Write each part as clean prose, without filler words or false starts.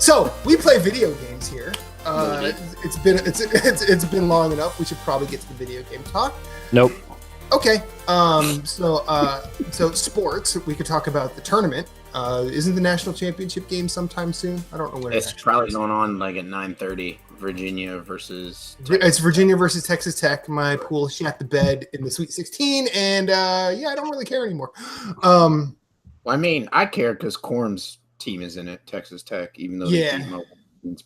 So we play video games here. It's been long enough. We should probably get to the video game talk. Nope. Okay. So sports. We could talk about the tournament. Isn't the national championship game sometime soon? I don't know when. It's probably going on like at 9:30. Virginia versus. It's Virginia versus Texas Tech. My pool shat the bed in the Sweet 16, and I don't really care anymore. Well, I mean, I care because Corum's team is in it, Texas Tech, even though they beat Mobile.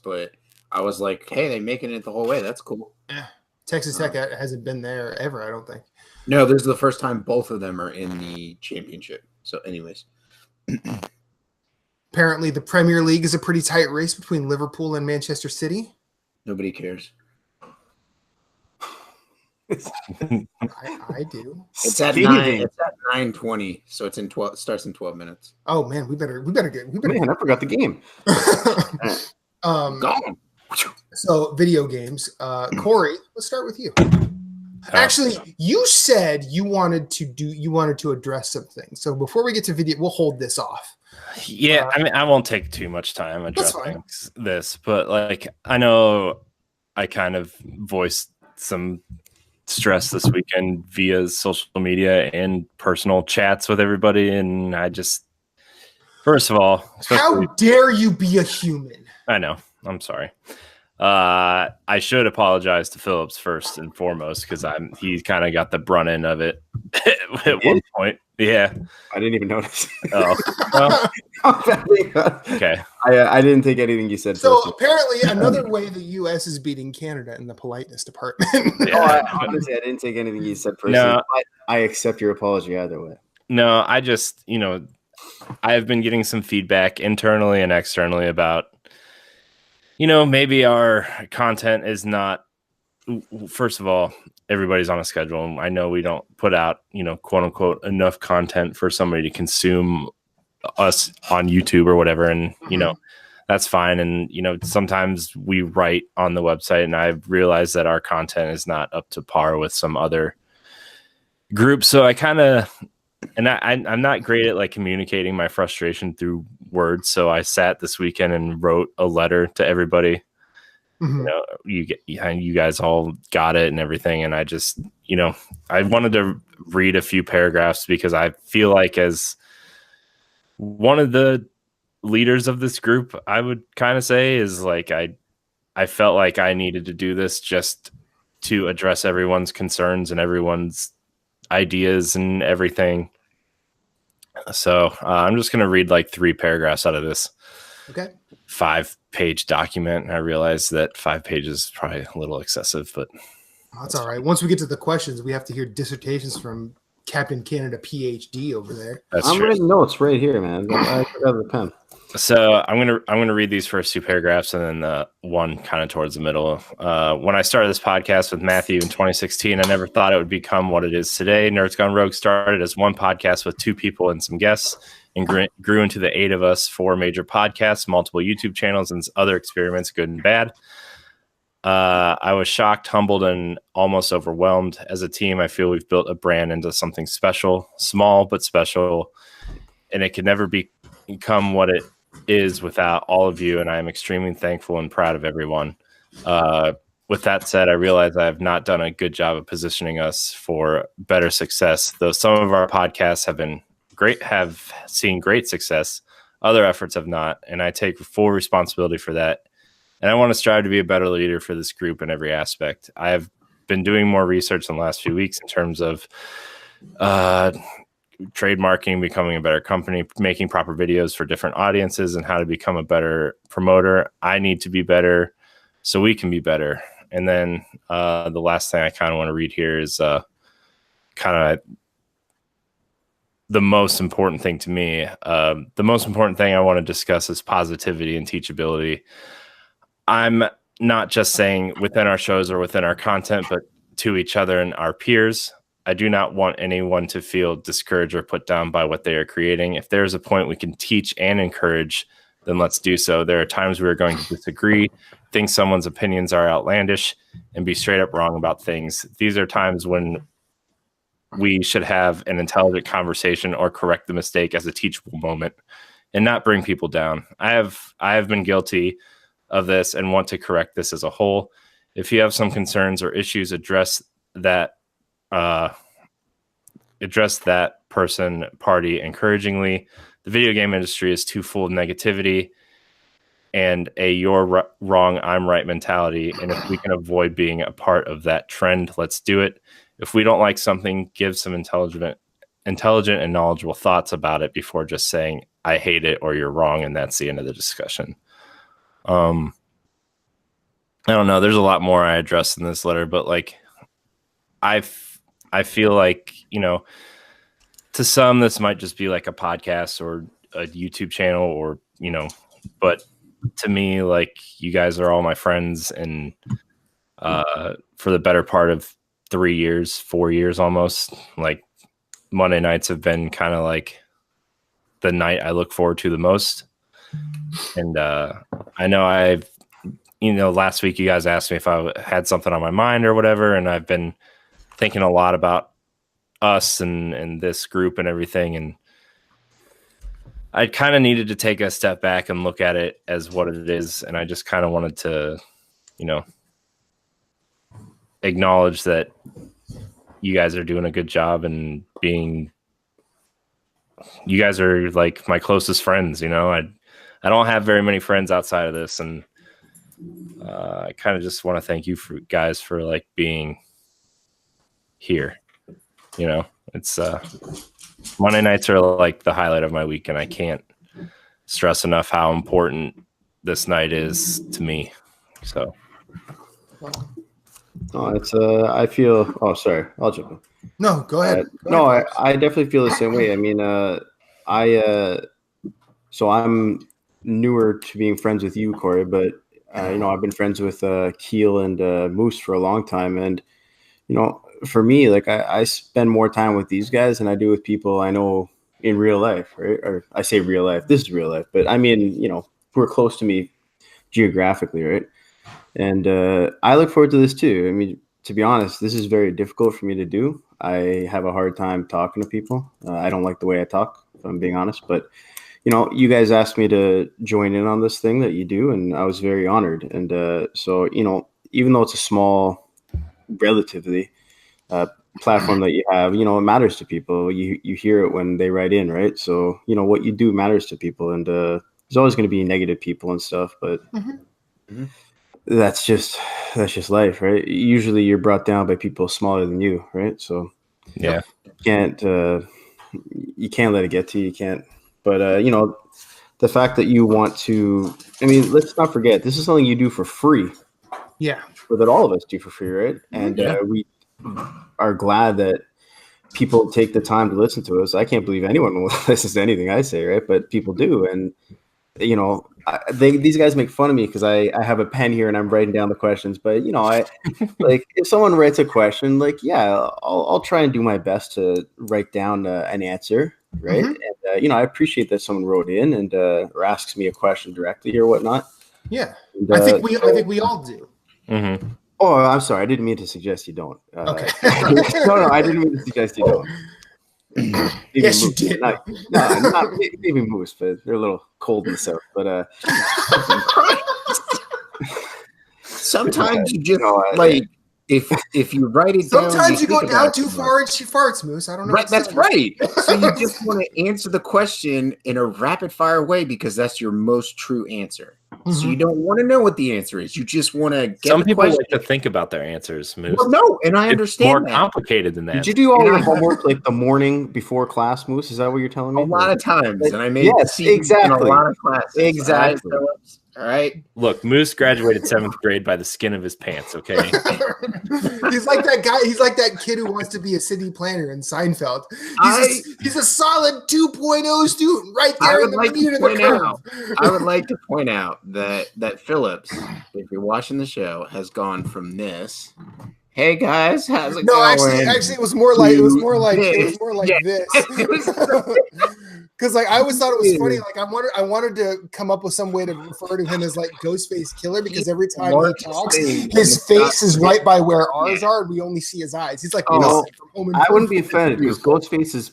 But I was like, hey, they're making it the whole way. That's cool. Yeah. Texas Tech hasn't been there ever, I don't think. No, this is the first time both of them are in the championship. So, anyways. Apparently, the Premier League is a pretty tight race between Liverpool and Manchester City. Nobody cares. I do. It's at 9:20, so it's in 12. Starts in 12 minutes. Oh man, we better. Man, I forgot the game. Gone. So video games. Corey, let's start with you. Actually, you said you wanted to address something. So before we get to video, we'll hold this off. Yeah, I mean, I won't take too much time addressing this, but like, I know I kind of voiced some stress this weekend via social media and personal chats with everybody, and I just, first of all, how dare you be a human? I know. I'm sorry. I should apologize to Phillips first and foremost because he kind of got the brunt end of it at one point. Yeah, I didn't even notice. Oh, well, okay. I didn't take anything you said. So apparently, another way the U.S. is beating Canada in the politeness department. Yeah. Honestly, I didn't take anything you said personally. No, I accept your apology either way. No, I just, I have been getting some feedback internally and externally about, maybe our content is not, first of all, everybody's on a schedule. I know we don't put out, quote unquote, enough content for somebody to consume us on YouTube or whatever. And, that's fine. And, sometimes we write on the website and I've realized that our content is not up to par with some other groups. So I kind of, and I'm not great at like communicating my frustration through words. So I sat this weekend and wrote a letter to everybody. Mm-hmm. You guys all got it and everything. And I just, I wanted to read a few paragraphs because I feel like as one of the leaders of this group, I would kind of say is like, I felt like I needed to do this just to address everyone's concerns and everyone's ideas and everything. So I'm just going to read like 3 paragraphs out of this. Okay. 5-page document. I realize that 5 pages is probably a little excessive, but that's all right. Once we get to the questions, we have to hear dissertations from Captain Canada PhD over there. I'm writing notes right here, man. I forgot the pen. So I'm gonna read these first 2 paragraphs and then the one kind of towards the middle. When I started this podcast with Matthew in 2016, I never thought it would become what it is today. Nerds Gone Rogue started as one podcast with 2 people and some guests, and grew into the 8 of us, 4 major podcasts, multiple YouTube channels, and other experiments, good and bad. I was shocked, humbled, and almost overwhelmed. As a team, I feel we've built a brand into something special, small but special, and it could never become what it is without all of you, and I am extremely thankful and proud of everyone. With that said, I realize I have not done a good job of positioning us for better success, though some of our podcasts have seen great success. Other efforts have not, and I take full responsibility for that. And I want to strive to be a better leader for this group in every aspect. I have been doing more research in the last few weeks in terms of trademarking, becoming a better company, making proper videos for different audiences, and how to become a better promoter. I need to be better so we can be better. And then the last thing I kind of want to read here is kind of the most important thing to me. The most important thing I want to discuss is positivity and teachability. I'm not just saying within our shows or within our content, but to each other and our peers. I do not want anyone to feel discouraged or put down by what they are creating. If there's a point we can teach and encourage, then let's do so. There are times we are going to disagree, think someone's opinions are outlandish, and be straight up wrong about things. These are times when we should have an intelligent conversation or correct the mistake as a teachable moment. and not bring people down. I have been guilty of this and want to correct this as a whole. If you have some concerns or issues, address that party encouragingly. The video game industry is too full of negativity and a you're wrong, I'm right mentality. And if we can avoid being a part of that trend, let's do it. If we don't like something, give some intelligent and knowledgeable thoughts about it before just saying, I hate it or you're wrong. And that's the end of the discussion. I don't know. There's a lot more I addressed in this letter, but like, I feel like, to some, this might just be like a podcast or a YouTube channel or, but to me, like, you guys are all my friends. And for the better part of 4 years almost, like Monday nights have been kind of like the night I look forward to the most. And I know last week you guys asked me if I had something on my mind or whatever. And I've been thinking a lot about us and this group and everything. And I kind of needed to take a step back and look at it as what it is. And I just kind of wanted to, acknowledge that you guys are doing a good job and you guys are like my closest friends. I don't have very many friends outside of this. And I kind of just want to thank you guys for like being here. It's Monday nights are like the highlight of my week, and I can't stress enough how important this night is to me. So, I feel. Oh, sorry, I'll jump in. No, go ahead. I definitely feel the same way. I mean, so I'm newer to being friends with you, Corey, but I've been friends with Keel and Moose for a long time, and for me, like I spend more time with these guys than I do with people I know in real life, right? Or I say real life, this is real life, but I mean, who are close to me geographically, right? And I look forward to this too. I mean, to be honest, this is very difficult for me to do. I have a hard time talking to people. I don't like the way I talk, if I'm being honest, but you guys asked me to join in on this thing that you do, and I was very honored. And so, even though it's a small, relatively, platform that you have, it matters to people. You hear it when they write in, right? So what you do matters to people, and there's always going to be negative people and stuff, but that's just life, right? Usually you're brought down by people smaller than you, right? So yeah, you can't let it get to you. You can't. But the fact that you want to, I mean, let's not forget, this is something you do for free. Yeah, or that all of us do for free, right? And we are glad that people take the time to listen to us. I can't believe anyone will listen to anything I say, right? But people do. And, these guys make fun of me because I have a pen here and I'm writing down the questions. But, I like if someone writes a question, like, I'll try and do my best to write down an answer, right? And, I appreciate that someone wrote in and or asks me a question directly or whatnot. Yeah, and, I think we all do. Mm-hmm. Oh, I'm sorry. I didn't mean to suggest you don't. Okay. No, I didn't mean to suggest you don't. Yes, Moose. you did. Not maybe Moose, but they're a little cold in the south. But sometimes you just if you write it down. Sometimes you go down too far and she farts, Moose. I don't know. Right, that's right. So you just want to answer the question in a rapid fire way because that's your most true answer. So you don't want to know what the answer is. You just want to get some people question. like to think about their answers, Moose. Well, no, and I understand more that. complicated than that. Did you do all your homework like the morning before class, Moose? Is that what you're telling me? A lot of times, and I made exactly in a lot of classes. Exactly. All right. Look, Moose graduated 7th grade by the skin of his pants. Okay. He's like that guy. He's like that kid who wants to be a city planner in Seinfeld. He's a solid 2.0 student right there in the beginning of the curve. I would like to point out that Phillips, if you're watching the show, has gone from this. Hey guys, how's it going? Actually, it was more like this. Because I always thought it was funny. Like I wanted to come up with some way to refer to him as like Ghostface Killer because every time he talks, his face is right by where ours are, and we only see his eyes. He's like, I wouldn't be offended because Ghostface is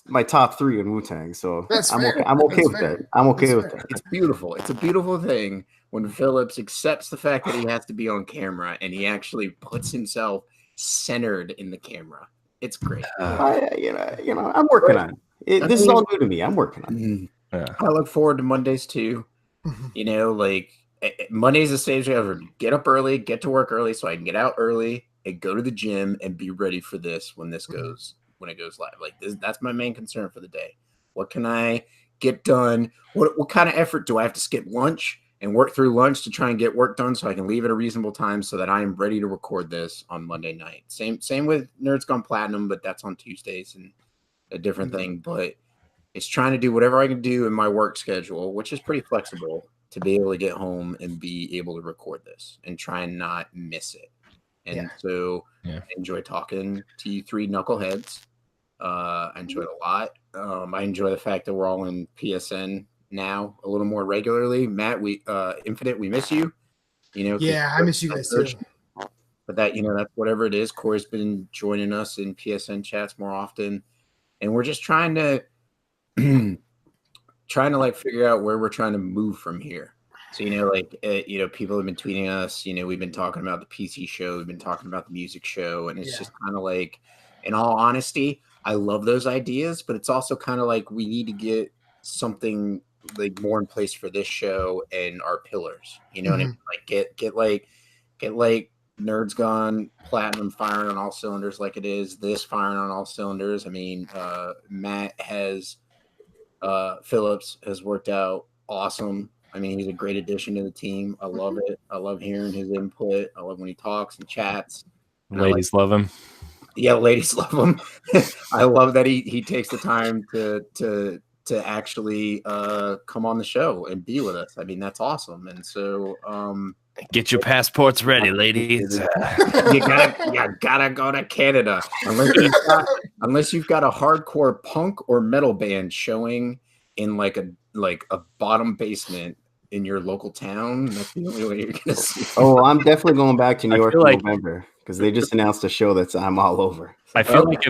my top 3 in Wu-Tang. So That's I'm fair. okay. I'm okay That's with fair. that. I'm okay That's with fair. that. It's beautiful. It's a beautiful thing when Phillips accepts the fact that he has to be on camera and he actually puts himself centered in the camera. It's great. I'm working on it. This is all new to me. I'm working on it. I look forward to Mondays too. Monday's a stage I ever get up early, get to work early so I can get out early and go to the gym and be ready for this when it goes live. Like this, that's my main concern for the day. What can I get done? What kind of effort do I have to skip lunch and work through lunch to try and get work done so I can leave at a reasonable time so that I am ready to record this on Monday night. Same with Nerds Gone Platinum, but that's on Tuesdays and a different thing. But it's trying to do whatever I can do in my work schedule, which is pretty flexible, to be able to get home and be able to record this and try and not miss it. And so I enjoy talking to you 3 knuckleheads. I enjoy it a lot. I enjoy the fact that we're all in PSN now a little more regularly. Matt, Infinite, we miss you. I miss you guys too. But that, that's whatever it is. Corey's been joining us in PSN chats more often, and we're just trying to figure out where we're trying to move from here. So, people have been tweeting us, we've been talking about the PC show, we've been talking about the music show, and it's just kind of like, in all honesty, I love those ideas, but it's also kind of like we need to get something like more in place for this show and our pillars. You know what I mean? Like get like Nerds Gone Platinum firing on all cylinders like it is, this firing on all cylinders. I mean, Matt has Phillips has worked out awesome. I mean, he's a great addition to the team. I love it. I love hearing his input. I love when he talks and chats. Ladies love him. Yeah, ladies love him. I love that he takes the time to actually come on the show and be with us. I mean, that's awesome. And so get your passports ready, ladies. you gotta go to Canada unless you've got a hardcore punk or metal band showing in like a bottom basement in your local town. That's the only way you're gonna see. Oh, I'm definitely going back to New York in November because they just announced a show that's I'm all over. I feel like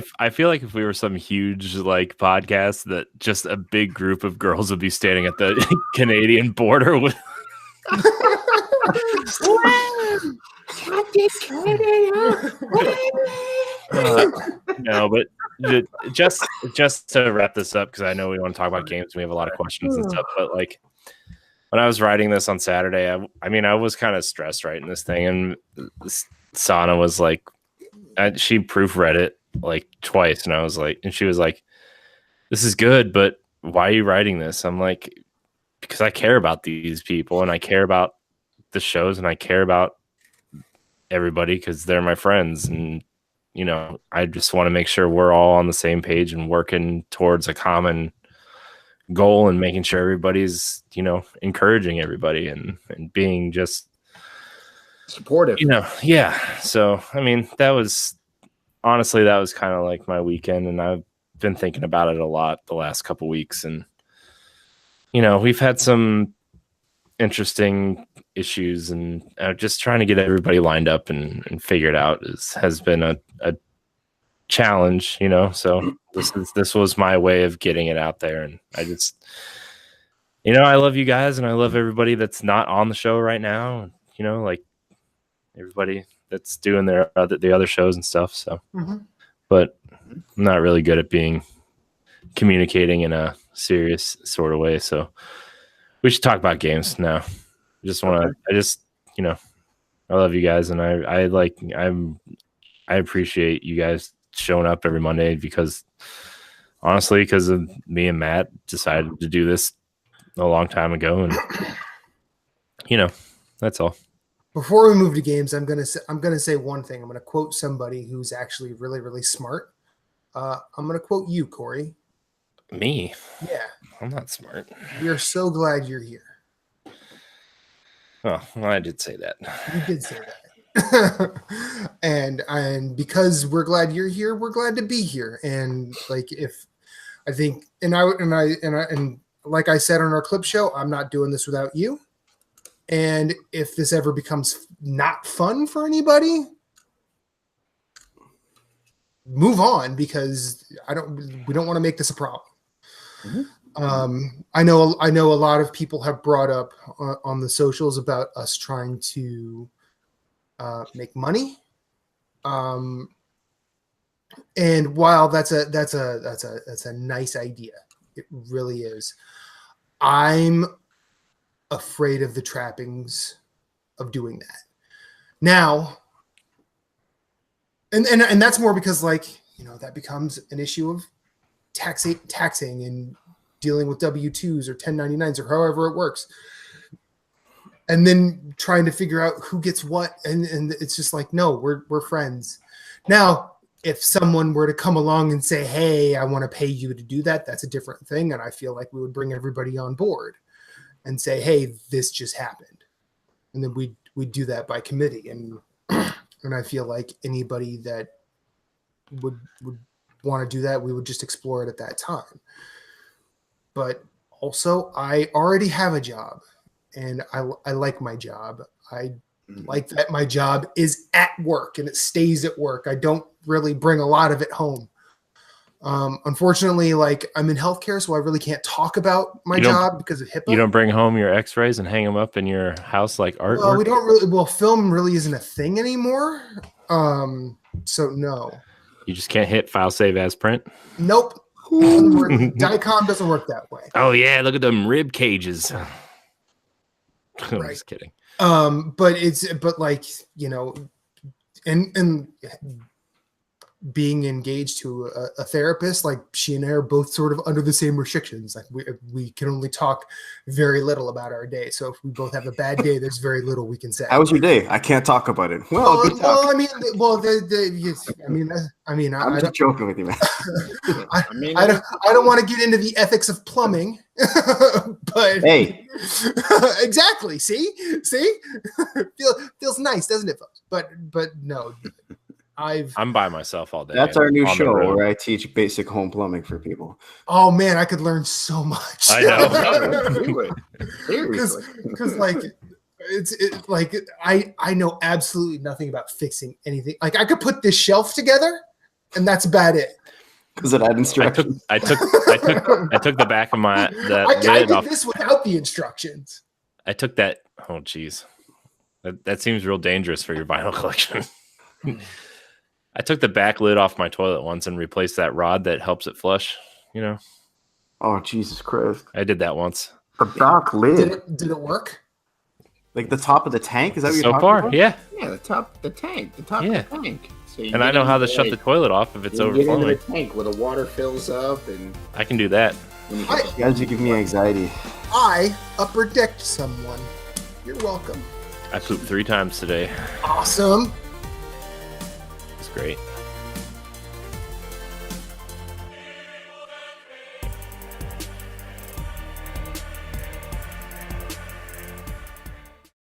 if we were some huge like podcast that just a big group of girls would be standing at the Canadian border with. No, but just to wrap this up, because I know we want to talk about games, we have a lot of questions and stuff. But like when I was writing this on Saturday, I was kind of stressed writing this thing, and Sana was like, she proofread it like twice, and she was like, "This is good, but why are you writing this?" I'm like, because I care about these people, and I care about the shows, and I care about everybody because they're my friends, and I just want to make sure we're all on the same page and working towards a common goal and making sure everybody's encouraging everybody and being just supportive. So I mean, that was kind of like my weekend, and I've been thinking about it a lot the last couple weeks, and we've had some interesting issues, and just trying to get everybody lined up and figured out has been a challenge, so this was my way of getting it out there. And I just I love you guys, and I love everybody that's not on the show right now, like everybody that's doing the other shows and stuff. So but I'm not really good at communicating in a serious sort of way, so we should talk about games now. I love you guys, and I appreciate you guys showing up every Monday, because of me and Matt decided to do this a long time ago, and that's all. Before we move to games, I'm gonna say one thing. I'm gonna quote somebody who's actually really, really smart. I'm gonna quote you, Corey. Me? Yeah. I'm not smart. We are so glad you're here. Oh, well, I did say that. You did say that. and because we're glad you're here, we're glad to be here. And like, like I said on our clip show, I'm not doing this without you. And if this ever becomes not fun for anybody, move on, because We don't want to make this a problem. I know a lot of people have brought up on the socials about us trying to make money. And while that's a nice idea, it really is. I'm afraid of the trappings of doing that now. And that's more because, like, you know, that becomes an issue of taxing and dealing with W-2s or 1099s or however it works. And then trying to figure out who gets what. And it's just like, no, we're friends. Now, if someone were to come along and say, hey, I want to pay you to do that, that's a different thing. And I feel like we would bring everybody on board and say, hey, this just happened. And then we'd do that by committee. And I feel like anybody that would want to do that, we would just explore it at that time. But also, I already have a job, and I like my job. I like that my job is at work and it stays at work. I don't really bring a lot of it home. Unfortunately, like, I'm in healthcare, so I really can't talk about my job because of HIPAA. You don't bring home your X-rays and hang them up in your house like artwork? Well, we don't really. Well, film really isn't a thing anymore. So no. You just can't hit file save as print? Nope. Dicom doesn't work that way. Oh yeah, look at them rib cages. I'm Right. just kidding. But like, you know, and being engaged to a therapist, like, she and I are both sort of under the same restrictions. Like, we can only talk very little about our day. So if we both have a bad day, there's very little we can say. How was your day? I can't talk about it. Well, good talk. I mean, I'm just joking with you, man. I don't want to get into the ethics of plumbing, but hey, exactly. See, feels nice, doesn't it, folks? But no, I'm by myself all day. That's our new show where I teach basic home plumbing for people. Oh man, I could learn so much. I know. Because like I know absolutely nothing about fixing anything. Like, I could put this shelf together, and that's about it. Because it had instructions. I took the back of my I did this without the instructions. I took that. Oh geez, that seems real dangerous for your vinyl collection. I took the back lid off my toilet once and replaced that rod that helps it flush. You know. Oh Jesus Christ! I did that once. The back lid. Did it work? Like the top of the tank? Is that what you're so talking far? about? Yeah. Yeah, the top of the tank. So and I know how to shut the toilet off if it's overflowing. Get into the tank where the water fills up, and I can do that. You guys are giving me anxiety. I upper decked someone. You're welcome. I pooped 3 times today. Awesome. It's great.